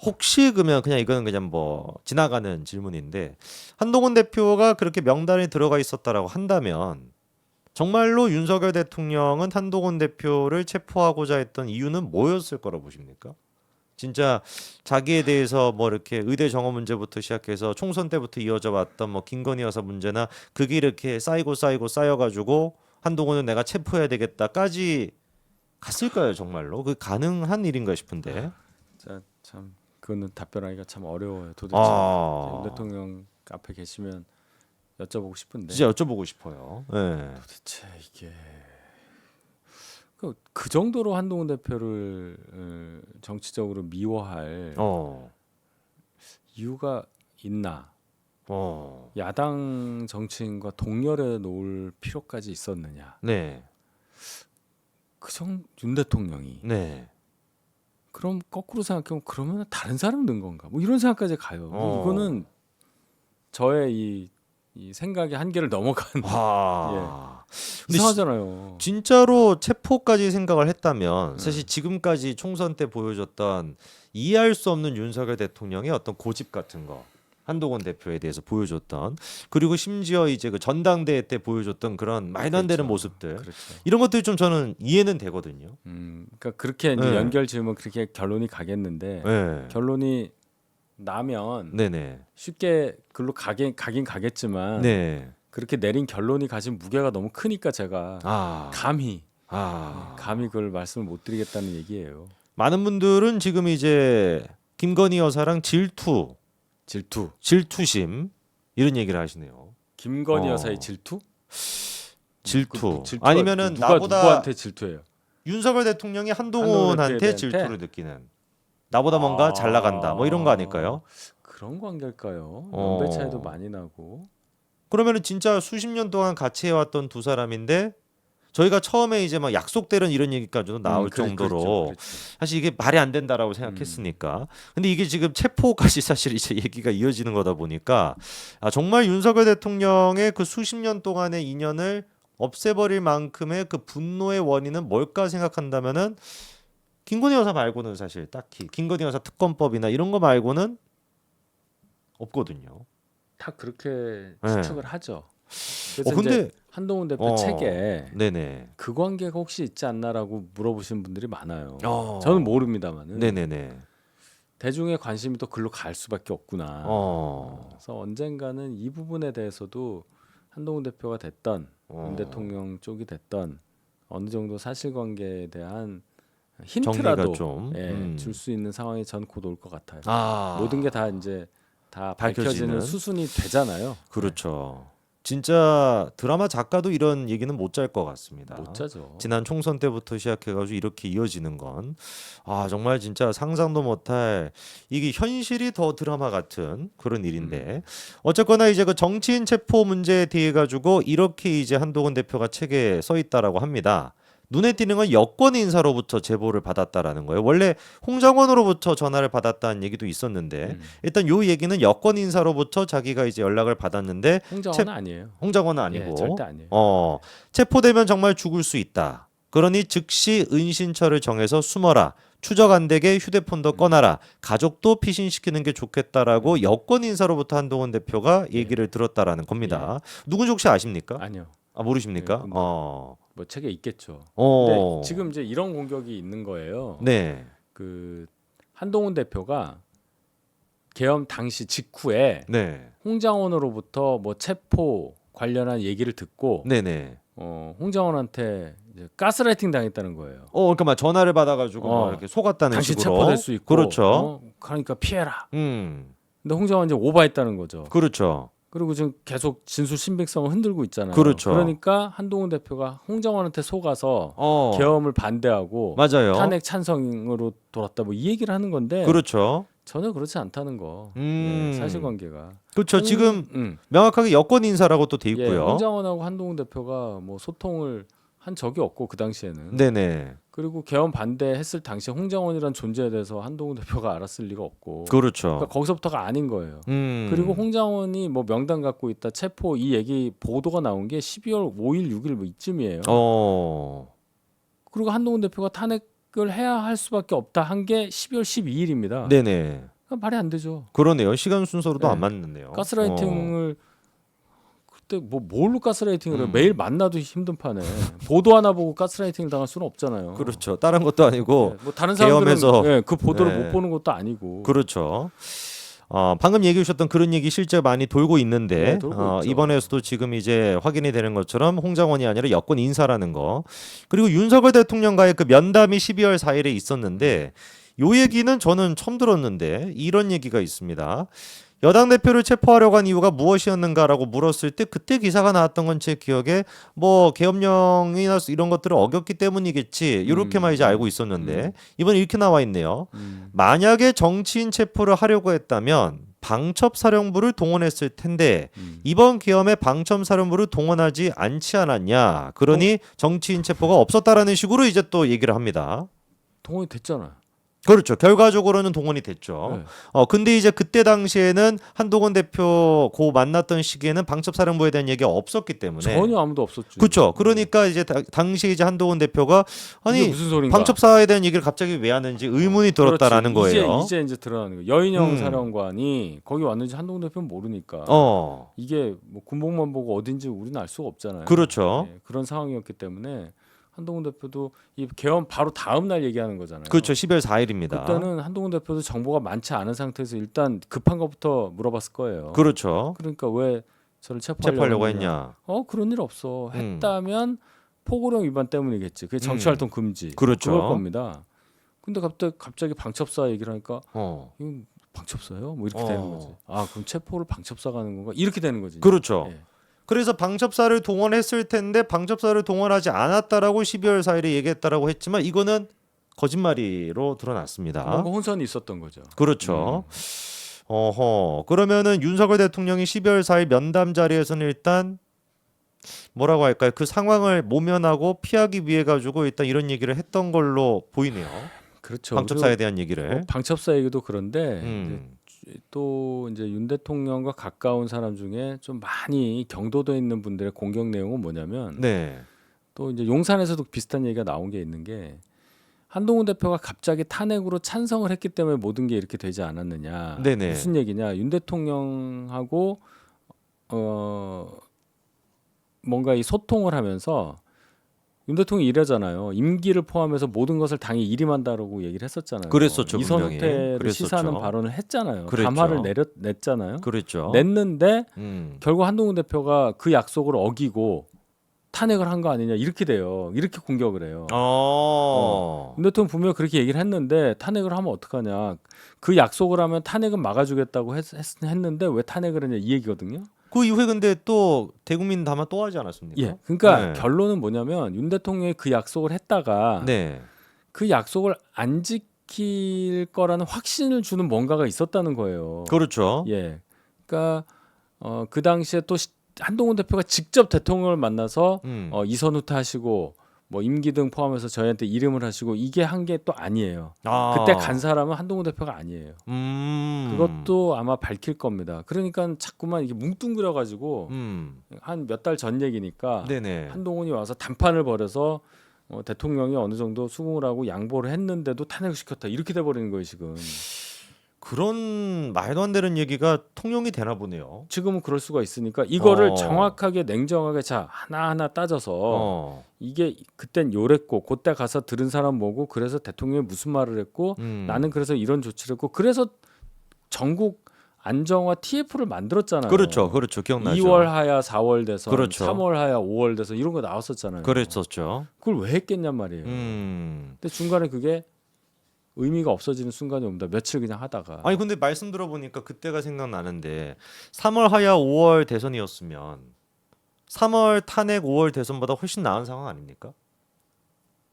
혹시 그러면 그냥 이거는 그냥 뭐 지나가는 질문인데 한동훈 대표가 그렇게 명단에 들어가 있었다라고 한다면 정말로 윤석열 대통령은 한동훈 대표를 체포하고자 했던 이유는 뭐였을 거라고 보십니까? 진짜 자기에 대해서 뭐 이렇게 의대 정원 문제부터 시작해서 총선 때부터 이어져 왔던 뭐 김건희 여사 문제나 그게 이렇게 쌓이고 쌓여가지고 한동훈은 내가 체포해야 되겠다까지 갔을까요 정말로? 그 가능한 일인가 싶은데. 자, 참 그거는 답변하기가 참 어려워요. 도대체 윤 아, 대통령 앞에 계시면 여쭤보고 싶은데 진짜 여쭤보고 싶어요. 예. 도대체 이게 그 정도로 한동훈 대표를 정치적으로 미워할 어, 이유가 있나? 어, 야당 정치인과 동렬해 놓을 필요까지 있었느냐? 네, 윤 대통령이 네, 그럼 거꾸로 생각하면 그러면 다른 사람 는 건가? 뭐 이런 생각까지 가요. 어. 이거는 저의 이 생각의 한계를 넘어간 와. 근데 이상하잖아요. 진짜로 체포까지 생각을 했다면 사실 지금까지 총선 때 보여줬던 이해할 수 없는 윤석열 대통령의 어떤 고집 같은 거 한동훈 대표에 대해서 보여줬던 그리고 심지어 이제 그 전당대회 때 보여줬던 그런 말도 안 되는 그렇죠. 모습들 그렇죠. 이런 것들이 좀 저는 이해는 되거든요. 그러니까 그렇게 이제 네. 연결 지으면 그렇게 결론이 가겠는데 네. 결론이 나면 네네. 쉽게 글로 가긴 가겠지만 네. 그렇게 내린 결론이 가진 무게가 너무 크니까 제가 아. 감히 아. 그걸 말씀을 못 드리겠다는 얘기예요. 많은 분들은 지금 이제 김건희 여사랑 질투심 이런 얘기를 하시네요. 김건희 어. 여사의 질투? 질투. 질투가 아니면은 나보다 누구한테 질투해요? 윤석열 대통령이 한동훈 한동훈한테 대표에 질투를 느끼는. 나보다 뭔가 잘 나간다. 뭐 이런 거 아닐까요? 그런 관계일까요? 어. 연배 차이도 많이 나고. 그러면은 진짜 수십 년 동안 같이 해왔던 두 사람인데 저희가 처음에 이제 막 약속대로는 이런 얘기까지도 나올 정도로 그렇죠. 사실 이게 말이 안 된다라고 생각했으니까. 근데 이게 지금 체포까지 사실 이제 얘기가 이어지는 거다 보니까 아, 정말 윤석열 대통령의 그 수십 년 동안의 인연을 없애버릴 만큼의 그 분노의 원인은 뭘까 생각한다면은 김건희 여사 말고는 사실 딱히 김건희 여사 특검법이나 이런 거 말고는 없거든요. 다 그렇게 네. 추측을 하죠. 그래서 근데 이제 한동훈 대표 책에 네네. 그 관계가 혹시 있지 않나라고 물어보시는 분들이 많아요. 어. 저는 모릅니다만은 네네네. 대중의 관심이 또 글로 갈 수밖에 없구나. 어. 그래서 언젠가는 이 부분에 대해서도 한동훈 대표가 됐던 어. 윤 대통령 쪽이 됐던 어느 정도 사실관계에 대한 정리가 힌트라도 좀 줄 수 있는 상황이 전 곧 올 것 같아요. 아. 모든 게 다 이제 다 밝혀지는? 밝혀지는 수순이 되잖아요. 그렇죠. 진짜 드라마 작가도 이런 얘기는 못 짤 것 같습니다. 못 짜죠. 지난 총선 때부터 시작해가지고 이렇게 이어지는 건 아 정말 진짜 상상도 못할 이게 현실이 더 드라마 같은 그런 일인데 어쨌거나 이제 그 정치인 체포 문제에 대해 가지고 이렇게 이제 한동훈 대표가 책에 써 있다라고 합니다. 눈에 띄는 건 여권 인사로부터 제보를 받았다라는 거예요. 원래 홍장원으로부터 전화를 받았다는 얘기도 있었는데 일단 요 얘기는 여권 인사로부터 자기가 이제 연락을 받았는데 홍장원은 아니에요. 홍장원은 아니고 절대 아니에요. 체포되면 정말 죽을 수 있다. 그러니 즉시 은신처를 정해서 숨어라. 추적 안 되게 휴대폰도 꺼놔라. 가족도 피신시키는 게 좋겠다라고 여권 인사로부터 한동훈 대표가 얘기를 들었다라는 겁니다. 누군지 혹시 아십니까? 아니요. 아 모르십니까? 근데 뭐 책에 있겠죠. 어. 근데 지금 이제 이런 공격이 있는 거예요. 네. 그 한동훈 대표가 계엄 당시 직후에 네. 홍장원으로부터 뭐 체포 관련한 얘기를 듣고 네네. 홍장원한테 이제 가스라이팅 당했다는 거예요. 그러니까 막 전화를 받아가지고 막 어. 이렇게 속았다는 당신 식으로. 체포될 수 있고, 그렇죠. 그러니까 피해라. 근데 홍장원 이제 오버했다는 거죠. 그렇죠. 그리고 지금 계속 진술 신빙성을 흔들고 있잖아요. 그렇죠. 그러니까 한동훈 대표가 홍장원한테 속아서 계엄을 반대하고 맞아요. 탄핵 찬성으로 돌았다 뭐 이 얘기를 하는 건데 그렇죠. 전혀 그렇지 않다는 거. 사실관계가. 그렇죠. 지금 명확하게 여권 인사라고 또 돼 있고요. 홍장원하고 한동훈 대표가 뭐 소통을 한 적이 없고 그 당시에는. 네네. 그리고 계엄 반대했을 당시에 홍장원이란 존재에 대해서 한동훈 대표가 알았을 리가 없고. 그렇죠. 그러니까 거기서부터가 아닌 거예요. 그리고 그리고 홍장원이 뭐 명단 갖고 있다 체포 이 얘기 보도가 나온 게 12월 5일 6일 뭐 이쯤이에요. 그리고 한동훈 대표가 탄핵을 해야 할 수밖에 없다 한 게 12월 12일입니다. 네네. 말이 안 되죠. 그러네요. 시간 순서로도 네. 안 맞는데요. 가스라이팅을 그때 뭐 뭘로 가스라이팅을 해요? 음. 매일 만나도 힘든 판에 보도 하나 보고 가스라이팅을 당할 수는 없잖아요. 그렇죠. 다른 것도 아니고 뭐 다른 사람들은 계엄에서 그 보도를 네. 못 보는 것도 아니고. 그렇죠. 방금 얘기해 주셨던 그런 얘기 실제 많이 돌고 있는데 네, 돌고 있죠. 이번에서도 지금 이제 확인이 되는 것처럼 홍장원이 아니라 여권 인사라는 거. 그리고 윤석열 대통령과의 그 면담이 12월 4일에 있었는데 요 얘기는 저는 처음 들었는데 이런 얘기가 있습니다. 여당 대표를 체포하려고 한 이유가 무엇이었는가라고 물었을 때 그때 기사가 나왔던 건 제 기억에 뭐 계엄령이나 이런 것들을 어겼기 때문이겠지 이렇게만 이제 알고 있었는데 이번에 이렇게 나와 있네요. 만약에 정치인 체포를 하려고 했다면 방첩사령부를 동원했을 텐데 이번 계엄에 방첩사령부를 동원하지 않지 않았냐. 그러니 정치인 체포가 없었다라는 식으로 이제 또 얘기를 합니다. 동원이 됐잖아요. 그렇죠. 결과적으로는 동원이 됐죠. 네. 근데 이제 그때 당시에는 한동훈 대표 고 만났던 시기에는 방첩사령부에 대한 얘기가 없었기 때문에 전혀 아무도 없었죠. 그렇죠. 그러니까 이제 당시 이제 한동훈 대표가 이게 아니 무슨 소린가? 방첩사에 대한 얘기를 갑자기 왜 하는지 의문이 들었다라는 그렇지. 거예요. 이제 드러나는 거예요. 여인영 음. 사령관이 거기 왔는지 한동훈 대표는 모르니까. 이게 뭐 군복만 보고 어딘지 우리는 알 수가 없잖아요. 그렇죠. 네, 그런 상황이었기 때문에 한동훈 대표도 이 계엄 바로 다음 날 얘기하는 거잖아요. 그렇죠. 12월 4일입니다. 그때는 한동훈 대표도 정보가 많지 않은 상태에서 일단 급한 것부터 물어봤을 거예요. 그렇죠. 그러니까 왜 저를 체포하려고 했냐. 그런 일 없어. 했다면 포고령 위반 때문이겠지. 그게 정치활동 금지. 그렇죠. 그럴 겁니다. 근데 갑자기 방첩사 얘기를 하니까 이건 방첩사요? 뭐 이렇게 되는 거지. 그럼 체포를 방첩사가 하는 건가? 이렇게 되는 거지. 그렇죠. 예. 그래서 방첩사를 동원했을 텐데 방첩사를 동원하지 않았다라고 12월 4일에 얘기했다라고 했지만 이거는 거짓말이로 드러났습니다. 뭔가 혼선이 있었던 거죠. 그렇죠. 그러면은 윤석열 대통령이 12월 4일 면담 자리에서는 일단 뭐라고 할까요? 그 상황을 모면하고 피하기 위해 가지고 일단 이런 얘기를 했던 걸로 보이네요. 그렇죠. 방첩사에 대한 얘기를. 방첩사 얘기도 그런데 음. 또 이제 윤 대통령과 가까운 사람 중에 좀 많이 경도돼 있는 분들의 공격 내용은 뭐냐면 네. 또 이제 용산에서도 비슷한 얘기가 나온 게 있는 게 한동훈 대표가 갑자기 탄핵으로 찬성을 했기 때문에 모든 게 이렇게 되지 않았느냐. 네네. 무슨 얘기냐? 윤 대통령하고 뭔가 이 소통을 하면서 윤 대통령이 이러잖아요. 임기를 포함해서 모든 것을 당이 일임한다라고 얘기를 했었잖아요. 그랬었죠, 이선 분명히. 후퇴를 그랬었죠. 시사하는 발언을 했잖아요. 그랬죠. 담화를 냈잖아요. 그렇죠. 냈는데 음. 결국 한동훈 대표가 그 약속을 어기고 탄핵을 한 거 아니냐 이렇게 돼요. 이렇게 공격을 해요. 윤 대통령 분명히 그렇게 얘기를 했는데 탄핵을 하면 어떡하냐. 그 약속을 하면 탄핵은 막아주겠다고 했는데 왜 탄핵을 했냐 이 얘기거든요. 그 이후에 근데 또 대국민 담화 또 하지 않았습니까? 예, 그러니까 네. 결론은 뭐냐면 윤 대통령이 그 약속을 했다가 네. 그 약속을 안 지킬 거라는 확신을 주는 뭔가가 있었다는 거예요. 그렇죠. 예, 그러니까 그 당시에 또 한동훈 대표가 직접 대통령을 만나서 이선 후퇴하시고 뭐 임기 등 포함해서 저희한테 이름을 하시고 이게 한 게 또 아니에요. 그때 간 사람은 한동훈 대표가 아니에요. 그것도 아마 밝힐 겁니다. 그러니까 자꾸만 이게 뭉뚱그려 가지고 한 몇 달 전 얘기니까 네네. 한동훈이 와서 단판을 벌여서 대통령이 어느 정도 수긍을 하고 양보를 했는데도 탄핵을 시켰다 이렇게 돼버리는 거예요 지금. 그런 말도 안 되는 얘기가 통용이 되나 보네요. 지금은 그럴 수가 있으니까 이거를 어. 정확하게 냉정하게 자 하나하나 따져서 이게 그땐 요랬고 그때 가서 들은 사람 뭐고 그래서 대통령이 무슨 말을 했고 나는 그래서 이런 조치를 했고 그래서 전국 안정화 TF를 만들었잖아요. 그렇죠. 그렇죠. 기억나죠. 2월 하야 4월 대선, 그렇죠. 3월 하야 5월 대선 이런 거 나왔었잖아요. 그랬었죠. 그걸 왜 했겠냔 말이에요. 근데 중간에 그게 의미가 없어지는 순간이 옵니다. 며칠 그냥 하다가. 아니 근데 말씀 들어보니까 그때가 생각나는데 3월 하야 5월 대선이었으면 3월 탄핵 5월 대선보다 훨씬 나은 상황 아닙니까?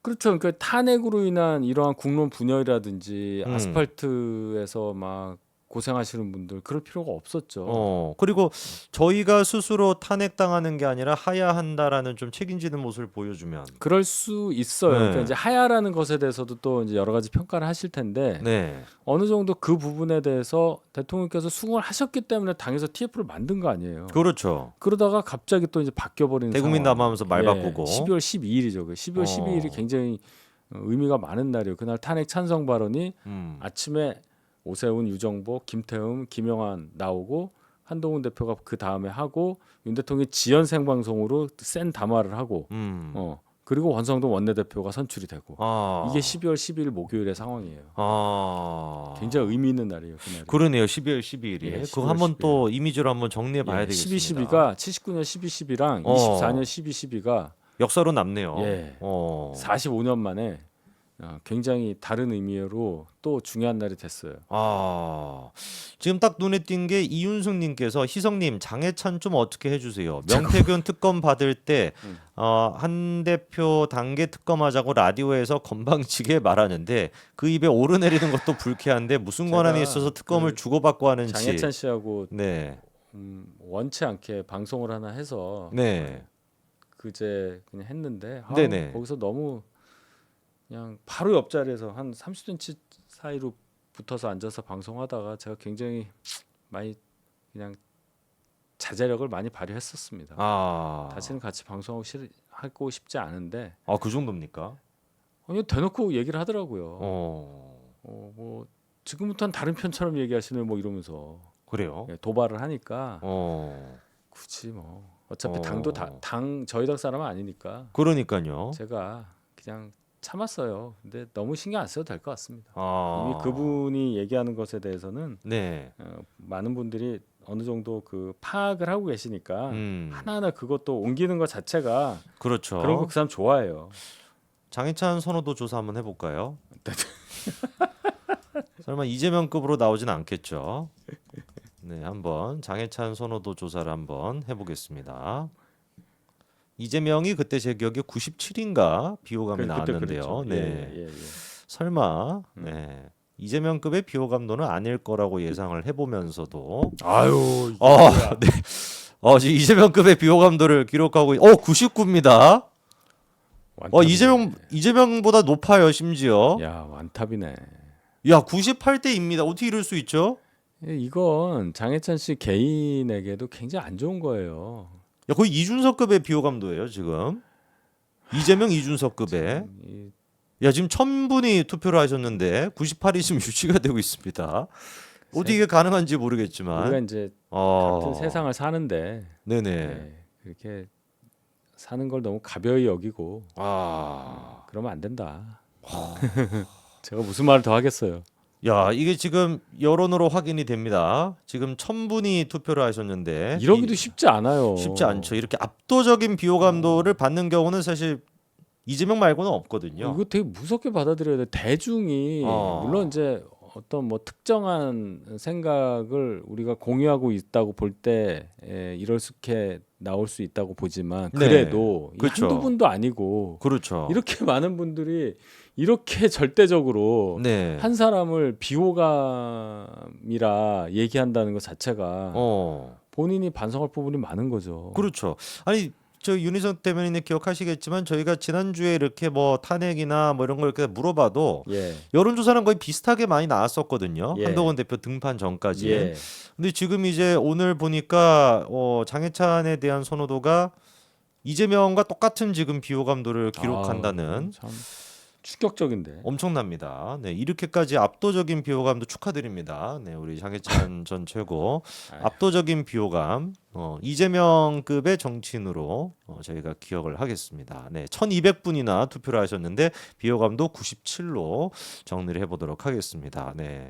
그렇죠. 그러니까 탄핵으로 인한 이러한 국론 분열이라든지 음. 아스팔트에서 막 고생하시는 분들 그럴 필요가 없었죠. 그리고 저희가 스스로 탄핵당하는 게 아니라 하야 한다라는 좀 책임지는 모습을 보여주면 그럴 수 있어요. 네. 그러니까 이제 하야라는 것에 대해서도 또 이제 여러 가지 평가를 하실 텐데 네. 어느 정도 그 부분에 대해서 대통령께서 수긍을 하셨기 때문에 당에서 TF를 만든 거 아니에요. 그렇죠. 그러다가 갑자기 또 이제 바뀌어 버리는 대국민 상황. 담화하면서 말 바꾸고 12월 12일이죠. 12월 12일이 굉장히 의미가 많은 날이에요. 그날 탄핵 찬성 발언이 아침에 오세훈, 유정복, 김태흠, 김영환 나오고 한동훈 대표가 그 다음에 하고 윤 대통령이 지연 생방송으로 센 담화를 하고 그리고 원성동 원내대표가 선출이 되고 이게 12월 12일 목요일의 상황이에요. 굉장히 의미 있는 날이에요. 그날이. 그러네요. 12월 12일이. 예, 그거 12월 한번 12일. 또 이미지로 한번 정리해 봐야 예, 되겠습니다. 12.12가 79년 12.12랑 24년 12.12가 역사로 남네요. 예. 45년 만에 굉장히 다른 의미로 또 중요한 날이 됐어요. 지금 딱 눈에 띈 게 이윤숙님께서 희성님 장해찬 좀 어떻게 해주세요. 명태균 특검 받을 때 한 대표 단계 특검하자고 라디오에서 건방지게 말하는데 그 입에 오르내리는 것도 불쾌한데 무슨 권한이 있어서 특검을 주고받고 하는지. 장해찬 씨하고 네. 원치 않게 방송을 하나 해서 네. 그제 그냥 했는데 네네. 거기서 너무 그냥 바로 옆자리에서 한 30cm 사이로 붙어서 앉아서 방송하다가 제가 굉장히 많이 그냥 자제력을 많이 발휘했었습니다. 다시는 같이 방송하고 싶지 않은데. 그 정도입니까? 아니 대놓고 얘기를 하더라고요. 뭐 지금부터는 다른 편처럼 얘기하시네 뭐 이러면서. 그래요? 예, 도발을 하니까 굳이 뭐 어차피 당도 당 저희 당 사람은 아니니까. 그러니까요. 제가 그냥 참았어요. 근데 너무 신경 안 써도 될 것 같습니다. 이미 아. 그분이 얘기하는 것에 대해서는 네. 많은 분들이 어느 정도 그 파악을 하고 계시니까 음. 하나하나 그것도 옮기는 것 자체가 그렇죠. 그런 거 그 사람 좋아해요. 장해찬 선호도 조사 한번 해볼까요? 설마 이재명급으로 나오진 않겠죠? 네, 한번 장해찬 선호도 조사를 한번 해보겠습니다. 이재명이 그때 제 기억에 97인가 비호감이 나왔는데요. 그랬죠. 네, 예. 설마 네. 이재명급의 비호감도는 아닐 거라고 예상을 해보면서도 아유, 네. 지금 이재명급의 비호감도를 기록하고 99입니다. 이재명보다 높아요, 심지어. 야, 완탑이네. 야, 98대입니다. 어떻게 이럴 수 있죠? 이건 장해찬 씨 개인에게도 굉장히 안 좋은 거예요. 야, 거의 이준석급의 비호감도예요, 지금. 이재명 이준석급의. 야, 지금 1000분이 투표를 하셨는데 98이 지금 유지가 되고 있습니다. 어떻게 이게 가능한지 모르겠지만 우리가 이제 같은 세상을 사는데 네네. 그렇게 사는 걸 너무 가벼이 여기고 그러면 안 된다. 제가 무슨 말을 더 하겠어요. 야, 이게 지금 여론으로 확인이 됩니다. 지금 1000분이 투표를 하셨는데 이러기도 쉽지 않아요. 쉽지 않죠. 이렇게 압도적인 비호감도를 받는 경우는 사실 이재명 말고는 없거든요. 이거 되게 무섭게 받아들여야 돼. 대중이 물론 이제 어떤 뭐 특정한 생각을 우리가 공유하고 있다고 볼 때 이렇게 나올 수 있다고 보지만 그래도 그렇죠. 한두 분도 아니고 그렇죠. 이렇게 많은 분들이 이렇게 절대적으로 한 사람을 비호감이라 얘기한다는 것 자체가 본인이 반성할 부분이 많은 거죠. 그렇죠. 아니 저 윤희석 대변인이 기억하시겠지만 저희가 지난주에 이렇게 뭐 탄핵이나 뭐 이런 걸 이렇게 물어봐도 여론조사는 거의 비슷하게 많이 나왔었거든요. 한동훈 대표 등판 전까지. 근데 지금 이제 오늘 보니까 장해찬에 대한 선호도가 이재명과 똑같은 지금 비호감도를 기록한다는 참 충격적인데. 엄청납니다. 네, 이렇게까지 압도적인 비호감도 축하드립니다. 네, 우리 장해찬 전 최고 압도적인 비호감 이재명급의 정치인으로 저희가 기억을 하겠습니다. 네, 1200분이나 투표를 하셨는데 비호감도 97로 정리를 해보도록 하겠습니다. 네.